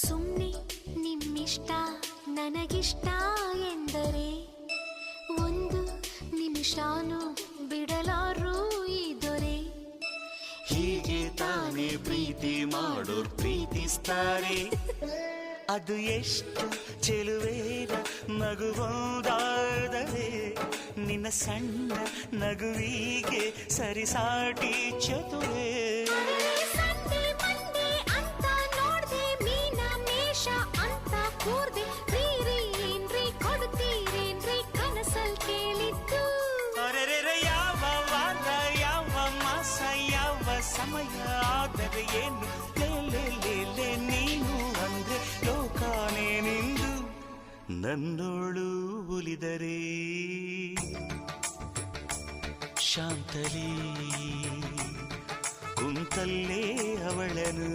ಸುಮ್ಮನೆ ನಿಮ್ಮಿಷ್ಟ ನನಗಿಷ್ಟ ಎಂದರೆ ಒಂದು ನಿಮಿಷಾನು ಬಿಡಲಾರು ಈ ದೊರೆ. ಹೀಗೆ ತಾನೇ ಪ್ರೀತಿ ಮಾಡೋರ್ ಪ್ರೀತಿಸ್ತಾರೆ. ಅದು ಎಷ್ಟು ಚೆಲುವೇರ ನಗುವುದಾದರೆ ನಿನ್ನ ಸಣ್ಣ ನಗುವಿಗೆ ಸರಿಸಾಟಿ ಚತುರೇ. ಸಂಡೆ ಮಂಡೆ ಅಂತ ನೋಡ್ದೆ ಮೀನ ಮೇಷ ಅಂತ ಕೂರ್ದೆ ರೀ ಏನ್ರಿ ಕೊಡ್ತೀರೇನ್ರಿ ಕನಸಲ್ ಕೇಳಿದ್ದು. ಅರೆರೆ ಯಾವ ವಾರ ಯಾವ ಮಾಸ ಯಾವ ಸಮಯ ಆದರೆ ಏನು ಲೇ ನೀನು ಅಂದ್ರೆ ಲೋಕಾನೇ ನಿಂದು ನನ್ನೋಳು ಉಲಿದರೆ ಶಾಂತಲೇ ಕುಂತಲ್ಲೇ ಅವಳನು